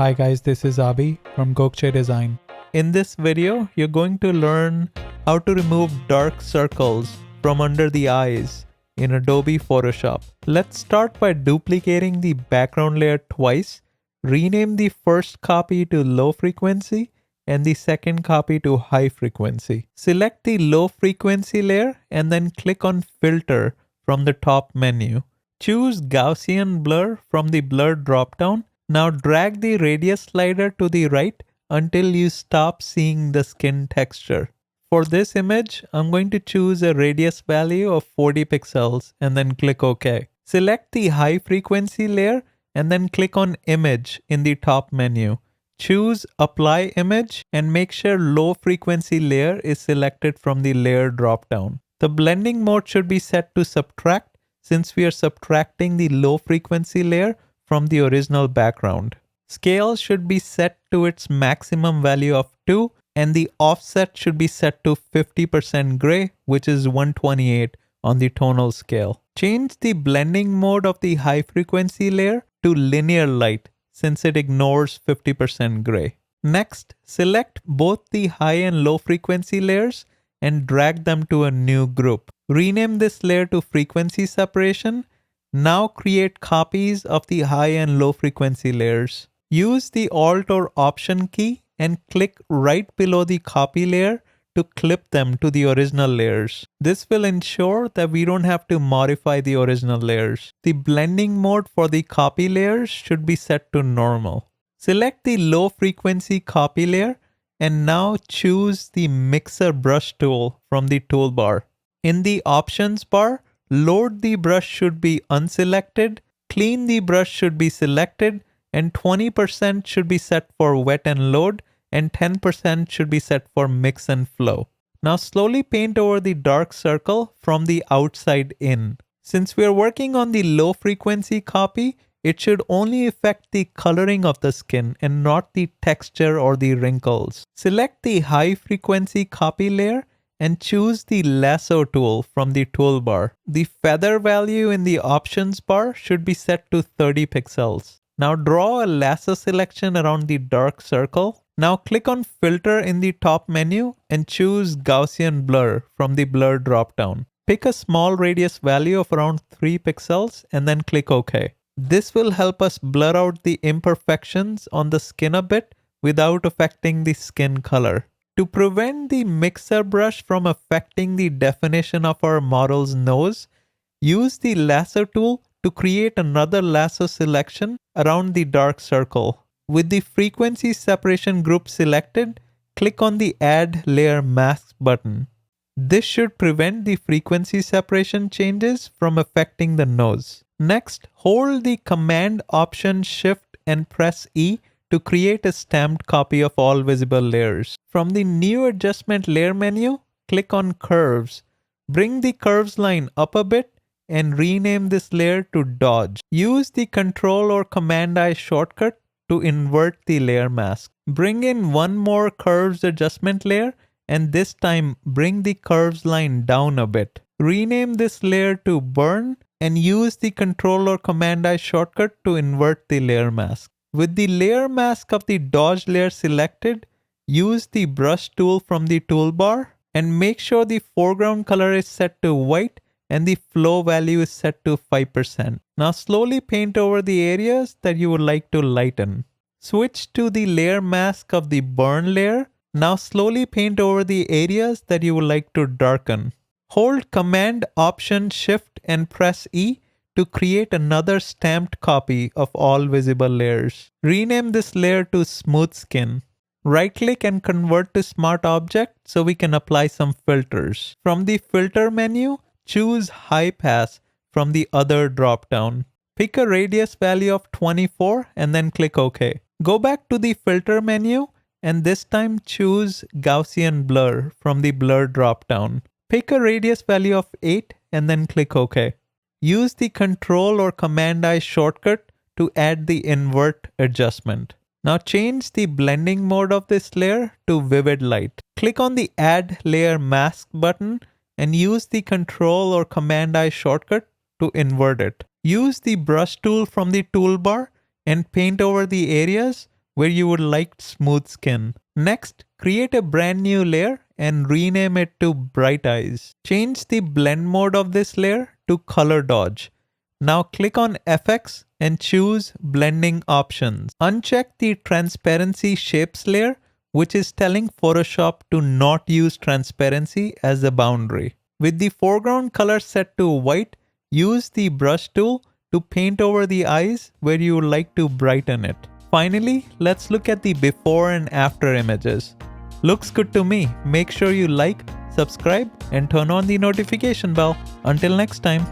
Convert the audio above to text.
Hi guys, this is Abi from Gokche Design. In this video, you're going to learn how to remove dark circles from under the eyes in Adobe Photoshop. Let's start by duplicating the background layer twice. Rename the first copy to low frequency and the second copy to high frequency. Select the low frequency layer and then click on Filter from the top menu. Choose Gaussian Blur from the Blur dropdown. Now drag the radius slider to the right until you stop seeing the skin texture. For this image, I'm going to choose a radius value of 40 pixels and then click OK. Select the high frequency layer and then click on Image in the top menu. Choose Apply Image and make sure low frequency layer is selected from the layer dropdown. The blending mode should be set to subtract since we are subtracting the low frequency layer from the original background. Scale should be set to its maximum value of 2 and the offset should be set to 50% gray, which is 128 on the tonal scale. Change the blending mode of the high frequency layer to linear light since it ignores 50% gray. Next, select both the high and low frequency layers and drag them to a new group. Rename this layer to frequency separation. Now create copies of the high and low frequency layers. Use the Alt or Option key and click right below the copy layer to clip them to the original layers. This will ensure that we don't have to modify the original layers. The blending mode for the copy layers should be set to normal. Select the low frequency copy layer and now choose the Mixer Brush tool from the toolbar. In the Options bar, Load the brush should be unselected, Clean the brush should be selected, and 20% should be set for wet and load, and 10% should be set for mix and flow. Now slowly paint over the dark circle from the outside in. Since we are working on the low frequency copy, it should only affect the coloring of the skin and not the texture or the wrinkles. Select the high frequency copy layer and choose the Lasso tool from the toolbar. The feather value in the options bar should be set to 30 pixels. Now draw a lasso selection around the dark circle. Now click on Filter in the top menu and choose Gaussian Blur from the Blur dropdown. Pick a small radius value of around 3 pixels and then click OK. This will help us blur out the imperfections on the skin a bit without affecting the skin color. To prevent the mixer brush from affecting the definition of our model's nose, use the lasso tool to create another lasso selection around the dark circle. With the frequency separation group selected, click on the Add Layer Mask button. This should prevent the frequency separation changes from affecting the nose. Next, hold the Command Option Shift and press E to create a stamped copy of all visible layers. From the New Adjustment Layer menu, click on Curves. Bring the Curves line up a bit and rename this layer to Dodge. Use the Control or Command I shortcut to invert the layer mask. Bring in one more Curves adjustment layer and this time bring the Curves line down a bit. Rename this layer to Burn and use the Control or Command I shortcut to invert the layer mask. With the layer mask of the Dodge layer selected, use the brush tool from the toolbar and make sure the foreground color is set to white and the flow value is set to 5%. Now slowly paint over the areas that you would like to lighten. Switch to the layer mask of the burn layer. Now slowly paint over the areas that you would like to darken. Hold Command Option Shift and press E to create another stamped copy of all visible layers. Rename this layer to Smooth Skin. Right-click and convert to Smart Object so we can apply some filters. From the Filter menu, choose High Pass from the Other dropdown. Pick a radius value of 24 and then click OK. Go back to the Filter menu and this time choose Gaussian Blur from the Blur dropdown. Pick a radius value of 8 and then click OK. Use the Control or Command I shortcut to add the invert adjustment. Now change the blending mode of this layer to Vivid Light. Click on the Add Layer Mask button and use the Control or Command I shortcut to invert it. Use the brush tool from the toolbar and paint over the areas where you would like smooth skin. Next, create a brand new layer and rename it to Bright Eyes. Change the blend mode of this layer to Color Dodge. Now click on FX and choose Blending Options. Uncheck the Transparency Shapes layer, which is telling Photoshop to not use transparency as a boundary. With the foreground color set to white, use the brush tool to paint over the eyes where you would like to brighten it. Finally, let's look at the before and after images. Looks good to me. Make sure you like, subscribe, and turn on the notification bell. Until next time.